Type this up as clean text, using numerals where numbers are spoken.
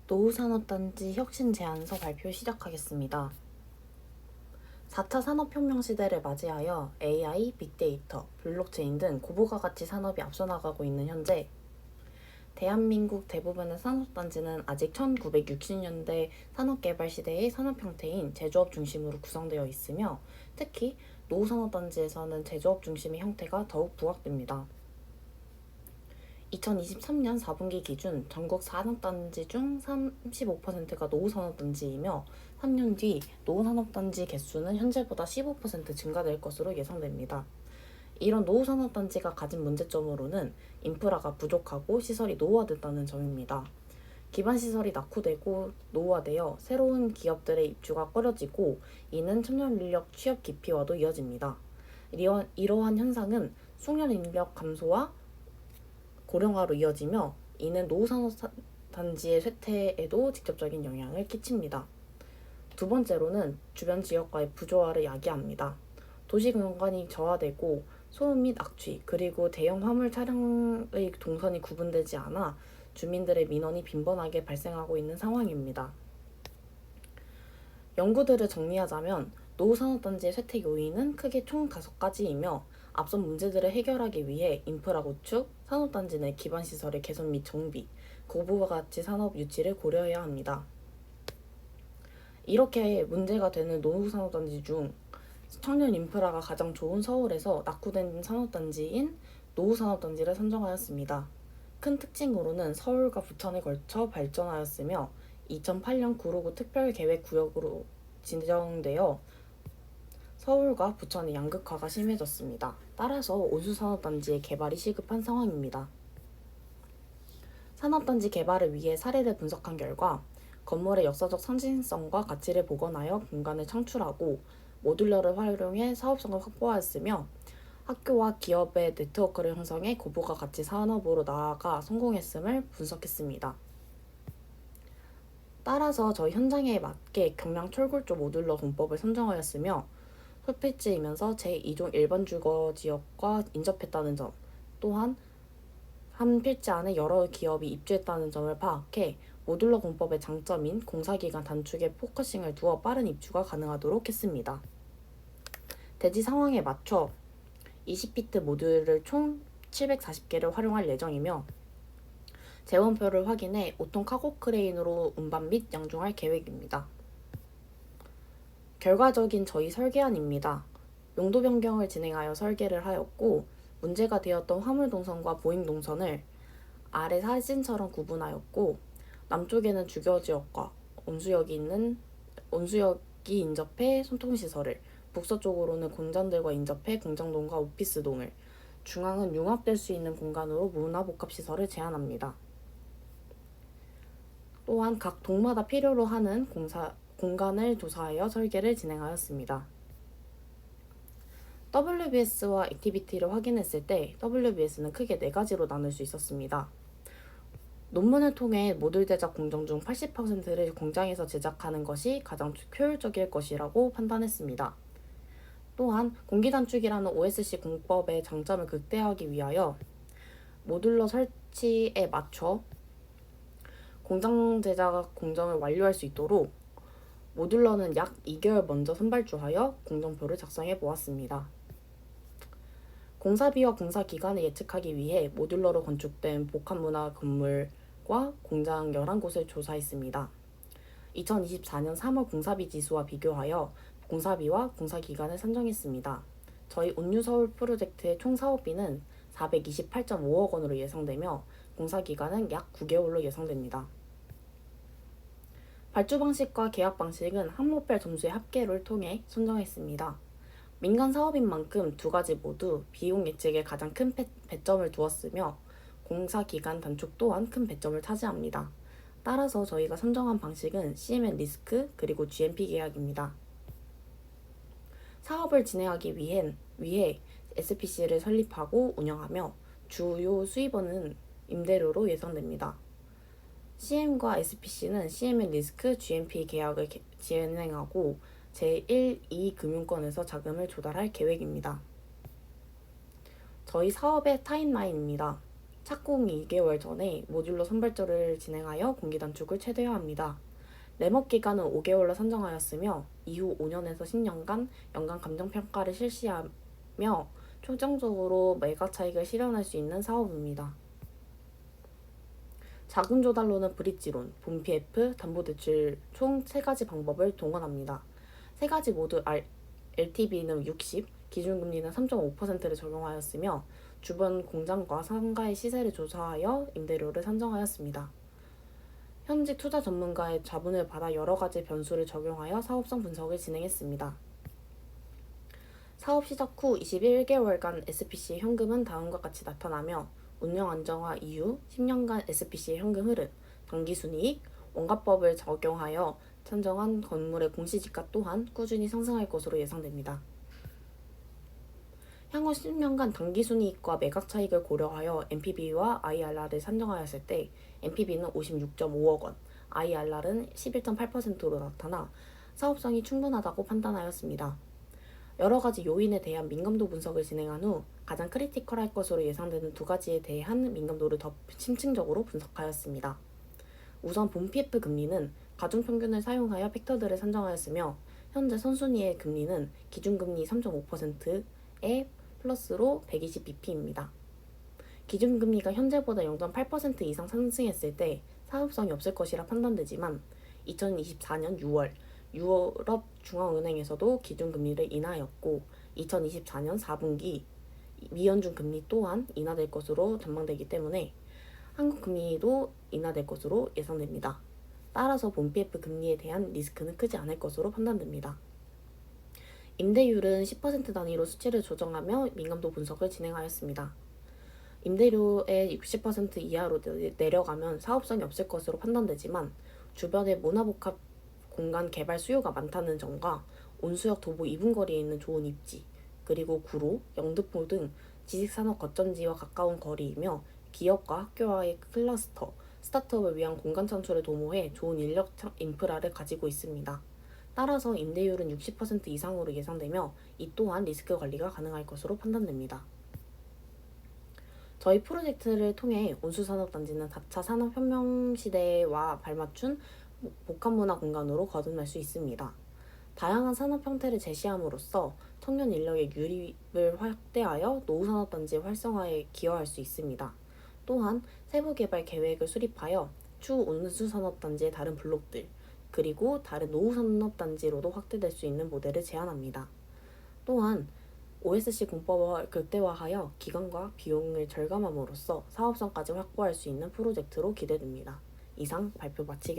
노후산업단지 혁신 제안서 발표 시작하겠습니다. 4차 산업혁명 시대를 맞이하여 AI, 빅데이터, 블록체인 등 고부가 가치 산업이 앞서 나가고 있는 현재 대한민국 대부분의 산업단지는 아직 1960년대 산업개발 시대의 산업 형태인 제조업 중심으로 구성되어 있으며 특히 노후산업단지에서는 제조업 중심의 형태가 더욱 부각됩니다. 2023년 4분기 기준 전국 산업단지 중 35%가 노후산업단지이며 3년 뒤 노후산업단지 개수는 현재보다 15% 증가될 것으로 예상됩니다. 이런 노후산업단지가 가진 문제점으로는 인프라가 부족하고 시설이 노후화됐다는 점입니다. 기반시설이 낙후되고 노후화되어 새로운 기업들의 입주가 꺼려지고 이는 청년 인력 취업 기피와도 이어집니다. 이러한 현상은 숙련 인력 감소와 고령화로 이어지며 이는 노후산업단지의 쇠퇴에도 직접적인 영향을 끼칩니다. 두 번째로는 주변 지역과의 부조화를 야기합니다. 도시 공간이 저하되고 소음 및 악취 그리고 대형 화물 차량의 동선이 구분되지 않아 주민들의 민원이 빈번하게 발생하고 있는 상황입니다. 연구들을 정리하자면 노후산업단지의 쇠퇴 요인은 크게 총 5가지이며 앞선 문제들을 해결하기 위해 인프라 구축, 산업단지 내 기반시설의 개선 및 정비, 고부가 가치 산업 유치를 고려해야 합니다. 이렇게 문제가 되는 노후산업단지 중 청년 인프라가 가장 좋은 서울에서 낙후된 산업단지인 노후산업단지를 선정하였습니다. 큰 특징으로는 서울과 부천에 걸쳐 발전하였으며 2008년 구로구 특별계획구역으로 지정되어 서울과 부천의 양극화가 심해졌습니다. 따라서 온수산업단지의 개발이 시급한 상황입니다. 산업단지 개발을 위해 사례를 분석한 결과 건물의 역사적 상징성과 가치를 복원하여 공간을 창출하고 모듈러를 활용해 사업성을 확보하였으며 학교와 기업의 네트워크를 형성해 고부가 가치 산업으로 나아가 성공했음을 분석했습니다. 따라서 저희 현장에 맞게 경량 철골조 모듈러 공법을 선정하였으며 솔필지이면서 제2종 일반 주거 지역과 인접했다는 점, 또한 한 필지 안에 여러 기업이 입주했다는 점을 파악해 모듈러 공법의 장점인 공사기간 단축에 포커싱을 두어 빠른 입주가 가능하도록 했습니다. 대지 상황에 맞춰 20피트 모듈을 총 740개를 활용할 예정이며 재원표를 확인해 5톤 카고 크레인으로 운반 및 양중할 계획입니다. 결과적인 저희 설계안입니다. 용도 변경을 진행하여 설계를 하였고 문제가 되었던 화물 동선과 보행 동선을 아래 사진처럼 구분하였고 남쪽에는 주거지역과 온수역이 인접해 소통시설을, 북서쪽으로는 공장들과 인접해 공장동과 오피스동을, 중앙은 융합될 수 있는 공간으로 문화복합시설을 제한합니다. 또한 각 동마다 필요로 하는 공간을 조사하여 설계를 진행하였습니다. WBS와 액티비티를 확인했을 때 WBS는 크게 4가지로 나눌 수 있었습니다. 논문을 통해 모듈 제작 공정 중 80%를 공장에서 제작하는 것이 가장 효율적일 것이라고 판단했습니다. 또한 공기 단축이라는 OSC 공법의 장점을 극대화하기 위하여 모듈러 설치에 맞춰 공장 제작 공정을 완료할 수 있도록 모듈러는 약 2개월 먼저 선발주하여 공정표를 작성해 보았습니다. 공사비와 공사 기간을 예측하기 위해 모듈러로 건축된 복합문화 건물과 공장 11곳을 조사했습니다. 2024년 3월 공사비 지수와 비교하여 공사비와 공사 기간을 산정했습니다. 저희 온유서울 프로젝트의 총 사업비는 428.5억 원으로 예상되며 공사 기간은 약 9개월로 예상됩니다. 발주 방식과 계약 방식은 항목별 점수의 합계를 통해 선정했습니다. 민간 사업인 만큼 2가지 모두 비용 예측에 가장 큰 배점을 두었으며 공사 기간 단축 또한 큰 배점을 차지합니다. 따라서 저희가 선정한 방식은 CMN 리스크 그리고 GMP 계약입니다. 사업을 진행하기 위해 SPC를 설립하고 운영하며 주요 수입원은 임대료로 예상됩니다. CM과 SPC는 CMN 리스크 GMP 계약을 진행하고 제1, 2 금융권에서 자금을 조달할 계획입니다. 저희 사업의 타임라인입니다. 착공 2개월 전에 모듈러 선발조를 진행하여 공기 단축을 최대화합니다. 램업 기간은 5개월로 산정하였으며 이후 5년에서 10년간 연간 감정평가를 실시하며 최종적으로 매각 차익을 실현할 수 있는 사업입니다. 자금 조달로는 브릿지론, 본PF, 담보대출 총 3가지 방법을 동원합니다. 3가지 모두 LTV는 60, 기준금리는 3.5%를 적용하였으며 주변 공장과 상가의 시세를 조사하여 임대료를 산정하였습니다. 현직 투자 전문가의 자문을 받아 여러 가지 변수를 적용하여 사업성 분석을 진행했습니다. 사업 시작 후 21개월간 SPC의 현금은 다음과 같이 나타나며 운영 안정화 이후 10년간 SPC의 현금 흐름, 당기순이익, 원가법을 적용하여 산정한 건물의 공시지가 또한 꾸준히 상승할 것으로 예상됩니다. 향후 10년간 당기순이익과 매각 차익을 고려하여 NPV와 IRR을 산정하였을 때 NPV는 56.5억 원, IRR은 11.8%로 나타나 사업성이 충분하다고 판단하였습니다. 여러 가지 요인에 대한 민감도 분석을 진행한 후 가장 크리티컬할 것으로 예상되는 2가지에 대한 민감도를 더 심층적으로 분석하였습니다. 우선 본PF 금리는 가중평균을 사용하여 팩터들을 산정하였으며 현재 선순위의 금리는 기준금리 3.5%에 플러스로 120bp입니다. 기준금리가 현재보다 0.8% 이상 상승했을 때 사업성이 없을 것이라 판단되지만 2024년 6월 유럽 중앙은행에서도 기준금리를 인하하였고 2024년 4분기 미연준 금리 또한 인하될 것으로 전망되기 때문에 한국 금리도 인하될 것으로 예상됩니다. 따라서 본PF 금리에 대한 리스크는 크지 않을 것으로 판단됩니다. 임대율은 10% 단위로 수치를 조정하며 민감도 분석을 진행하였습니다. 임대료의 60% 이하로 내려가면 사업성이 없을 것으로 판단되지만 주변에 문화복합 공간 개발 수요가 많다는 점과 온수역 도보 2분 거리에 있는 좋은 입지, 그리고 구로, 영등포 등 지식산업 거점지와 가까운 거리이며 기업과 학교와의 클러스터, 스타트업을 위한 공간 창출에 도모해 좋은 인력 인프라를 가지고 있습니다. 따라서 임대율은 60% 이상으로 예상되며 이 또한 리스크 관리가 가능할 것으로 판단됩니다. 저희 프로젝트를 통해 온수산업단지는 4차 산업혁명 시대와 발맞춘 복합문화 공간으로 거듭날 수 있습니다. 다양한 산업 형태를 제시함으로써 청년 인력의 유입을 확대하여 노후산업단지의 활성화에 기여할 수 있습니다. 또한 세부 개발 계획을 수립하여 추후 온수산업단지의 다른 블록들, 그리고 다른 노후산업단지로도 확대될 수 있는 모델을 제안합니다. 또한 OSC 공법을 극대화하여 기간과 비용을 절감함으로써 사업성까지 확보할 수 있는 프로젝트로 기대됩니다. 이상 발표 마치겠습니다.